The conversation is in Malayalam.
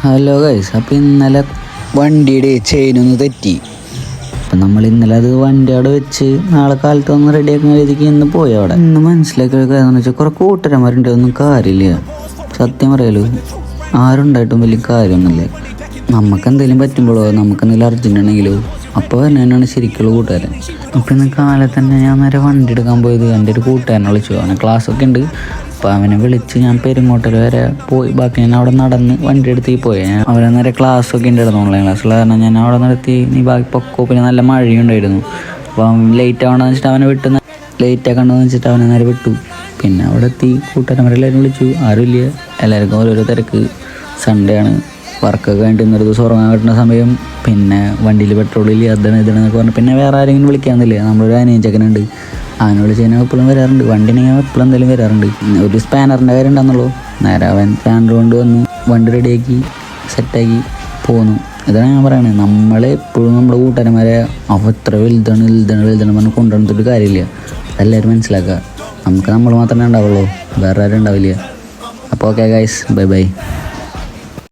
ഹലോ ഗൈസ്, അപ്പോൾ ഇന്നലെ വണ്ടിയുടെ ചെയിനൊന്ന് തെറ്റി. അപ്പം നമ്മൾ ഇന്നലെ അത് വണ്ടി അവിടെ വെച്ച് നാളെ കാലത്ത് ഒന്ന് റെഡിയാക്കുന്ന രീതിക്ക് ഇന്ന് പോയി. അവിടെ ഇന്ന് മനസ്സിലാക്കിയ കാര്യം വെച്ചാൽ കുറേ കൂട്ടുകാരന്മാരുണ്ട്, ഒന്നും കാര്യമില്ല. സത്യം പറയാലോ, ആരുണ്ടായിട്ടും വലിയ കാര്യമൊന്നുമില്ല. നമുക്ക് എന്തെങ്കിലും പറ്റുമ്പോഴോ നമുക്ക് എന്തെങ്കിലും അർജൻറ്റ് ആണെങ്കിലോ അപ്പോൾ തന്നെയാണ് ശരിക്കുള്ള കൂട്ടുകാരൻ. അപ്പോൾ ഇന്ന് കാലത്ത് തന്നെ ഞാൻ നേരെ വണ്ടി എടുക്കാൻ പോയത് എൻ്റെ ഒരു കൂട്ടുകാരനെ വിളിച്ചു. അവന് ക്ലാസ്സൊക്കെ ഉണ്ട്. അപ്പോൾ അവനെ വിളിച്ച് ഞാൻ പെരുങ്ങോട്ടൽ വരെ പോയി. ബാക്കി ഞാൻ അവിടെ നടന്ന് വണ്ടി എടുത്ത് പോയി. അവനെ നേരെ ക്ലാസ്സൊക്കെ ഉണ്ടായിരുന്നു, ഓൺലൈൻ ക്ലാസ്സുള്ള കാരണം ഞാൻ അവിടെ നിർത്തി. നീ ബാക്കി പൊക്കോ. പിന്നെ നല്ല മഴയുണ്ടായിരുന്നു. അപ്പോൾ അവൻ ലേറ്റ് ആവണമെന്ന് വെച്ചിട്ട് അവനെ വിട്ട് ലേറ്റ് ആക്കണമെന്ന് വെച്ചിട്ട് അവനെ നേരെ വിട്ടു. പിന്നെ അവിടെ എത്തി കൂട്ടുകാരന്മാരെല്ലാവരും വിളിച്ചു. ആരുമില്ല, എല്ലാവർക്കും ഓരോരോ തിരക്ക്. സൺഡേ ആണ്, വർക്കൊക്കെ കഴിഞ്ഞിട്ട് ഇന്നൊരു ദിവസം ഉറങ്ങാൻ കിട്ടുന്ന സമയം. പിന്നെ വണ്ടിയിൽ പെട്രോളില്ല, ഇതാണെന്നൊക്കെ പറഞ്ഞു. പിന്നെ വേറെ ആരെങ്കിലും വിളിക്കാമെന്നില്ല. നമ്മളൊരു അനിയച്ചക്കനുണ്ട്, അവനെ വിളിച്ച് കഴിഞ്ഞാൽ എപ്പോഴും വരാറുണ്ട്. വണ്ടി ഉണ്ടെങ്കിൽ എപ്പോഴും എന്തായാലും വരാറുണ്ട്. ഒരു സ്പാനറിൻ്റെ കാര്യം ഉണ്ടെന്നുള്ളൂ. നേരെ അവൻ സ്പാനർ കൊണ്ട് വന്ന് വണ്ടി റെഡിയാക്കി സെറ്റാക്കി പോന്നു. ഇതാണ് ഞാൻ പറയുന്നത്, നമ്മളെപ്പോഴും നമ്മുടെ കൂട്ടുകാരന്മാരെ എത്ര വലുതാണ് പറഞ്ഞ് കൊണ്ടുവന്നിട്ടൊരു കാര്യമില്ല. അതെല്ലാവരും മനസ്സിലാക്കുക. നമുക്ക് നമ്മൾ മാത്രമേ ഉണ്ടാവുള്ളൂ, വേറെ ആരും ഉണ്ടാവില്ല. അപ്പോൾ ഓക്കെ ഗൈസ്, ബൈ.